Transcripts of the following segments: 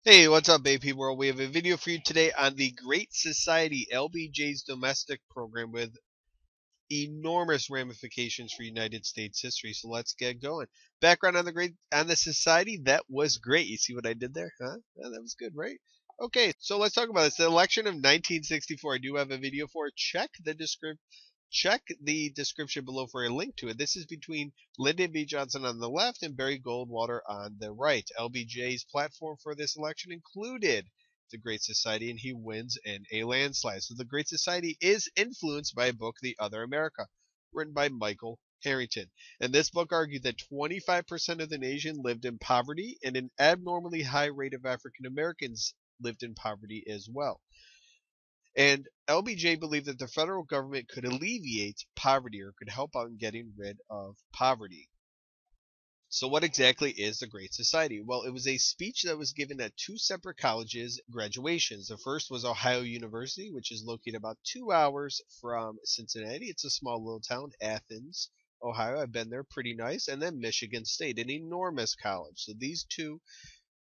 Hey, what's up, AP World? We have a video for you today on the Great Society, LBJ's domestic program with enormous ramifications for United States history. So let's get going. Background on the society, that was great. You see what I did there? Huh? Yeah, that was good, right? Okay, so let's talk about this. The election of 1964. I do have a video for it. Check the description below for a link to it. This is between Lyndon B. Johnson on the left and Barry Goldwater on the right. LBJ's platform for this election included the Great Society, and he wins in a landslide. So the Great Society is influenced by a book, The Other America, written by Michael Harrington. And this book argued that 25% of the nation lived in poverty, and an abnormally high rate of African Americans lived in poverty as well. And LBJ believed that the federal government could alleviate poverty or could help out in getting rid of poverty. So, what exactly is the Great Society? Well, it was a speech that was given at two separate colleges' graduations. The first was Ohio University, which is located about 2 hours from Cincinnati. It's a small little town, Athens, Ohio. I've been there, pretty nice. And then Michigan State, an enormous college. So, these two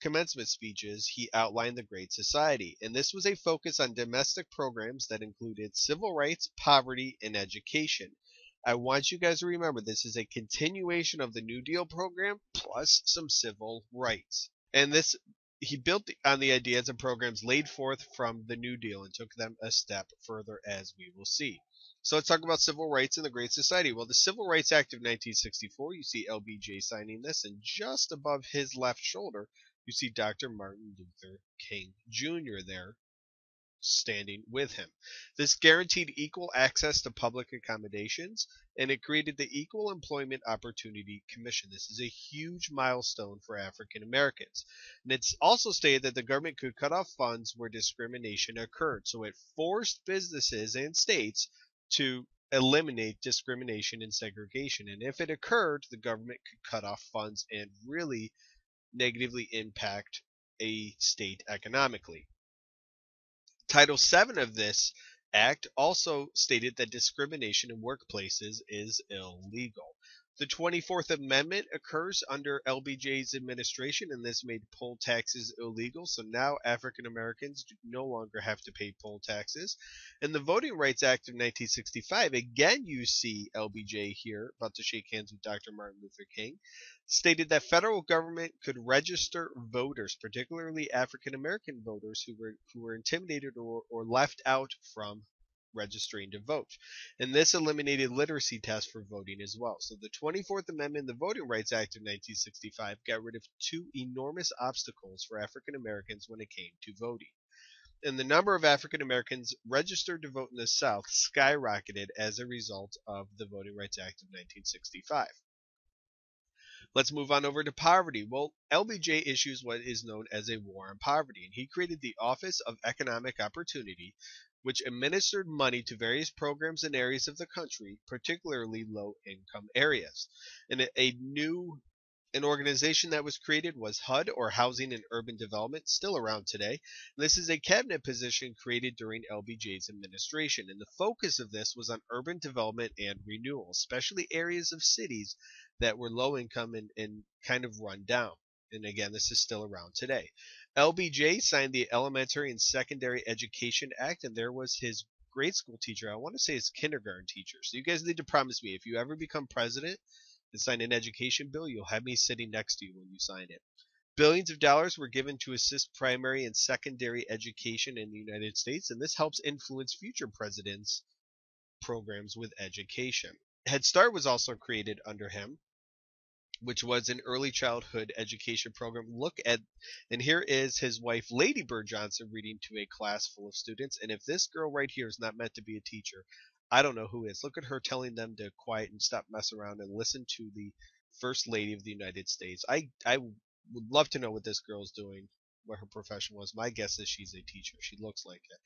commencement speeches, he outlined the Great Society, and this was a focus on domestic programs that included civil rights, poverty, and education. I want you guys to remember this is a continuation of the New Deal program plus some civil rights. And this he built on the ideas and programs laid forth from the New Deal and took them a step further, as we will see. So let's talk about civil rights in the Great Society. Well, the Civil Rights Act of 1964, you see LBJ signing this, and just above his left shoulder, you see Dr. Martin Luther King Jr. there standing with him. This guaranteed equal access to public accommodations, and it created the Equal Employment Opportunity Commission. This is a huge milestone for African Americans. And it's also stated that the government could cut off funds where discrimination occurred. So it forced businesses and states to eliminate discrimination and segregation. And if it occurred, the government could cut off funds and really negatively impact a state economically. Title VII of this act also stated that discrimination in workplaces is illegal. The 24th Amendment occurs under LBJ's administration, and this made poll taxes illegal. So now African Americans no longer have to pay poll taxes. And the Voting Rights Act of 1965, again, you see LBJ here about to shake hands with Dr. Martin Luther King, stated that federal government could register voters, particularly African American voters who were intimidated or left out from registering to vote. And this eliminated literacy tests for voting as well. So the 24th Amendment, the Voting Rights Act of 1965, got rid of two enormous obstacles for African Americans when it came to voting. And the number of African Americans registered to vote in the South skyrocketed as a result of the Voting Rights Act of 1965. Let's move on over to poverty. Well, LBJ issues what is known as a war on poverty, and he created the Office of Economic Opportunity, which administered money to various programs in areas of the country, particularly low income areas. And an organization that was created was HUD, or Housing and Urban Development, still around today. And this is a cabinet position created during LBJ's administration, and the focus of this was on urban development and renewal, especially areas of cities that were low income and kind of run down. And again, this is still around today. LBJ signed the Elementary and Secondary Education Act, and there was his grade school teacher. I want to say his kindergarten teacher. So you guys need to promise me if you ever become president and sign an education bill, you'll have me sitting next to you when you sign it. Billions of dollars were given to assist primary and secondary education in the United States, and this helps influence future presidents' programs with education. Head Start was also created under him, which was an early childhood education program. And here is his wife, Lady Bird Johnson, reading to a class full of students. And if this girl right here is not meant to be a teacher, I don't know who is. Look at her telling them to quiet and stop messing around and listen to the First Lady of the United States. I would love to know what this girl is doing, what her profession was. My guess is she's a teacher. She looks like it.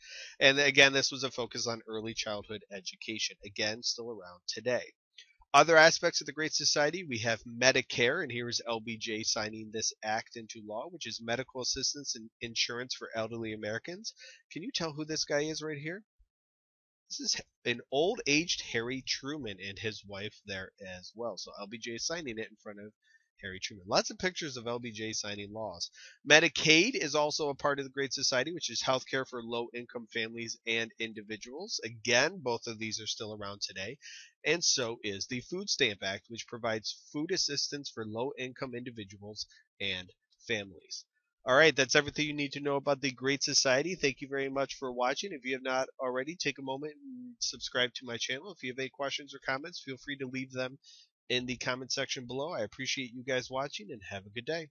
And again, this was a focus on early childhood education. Again, still around today. Other aspects of the Great Society, we have Medicare, and here is LBJ signing this act into law, which is medical assistance and insurance for elderly Americans. Can you tell who this guy is right here? This is an old-aged Harry Truman and his wife there as well. So LBJ is signing it in front of Harry Truman. Lots of pictures of LBJ signing laws. Medicaid is also a part of the Great Society, which is health care for low-income families and individuals. Again, both of these are still around today. And so is the Food Stamp Act, which provides food assistance for low-income individuals and families. All right, that's everything you need to know about the Great Society. Thank you very much for watching. If you have not already, take a moment and subscribe to my channel. If you have any questions or comments, feel free to leave them in the comment section below. I appreciate you guys watching and have a good day.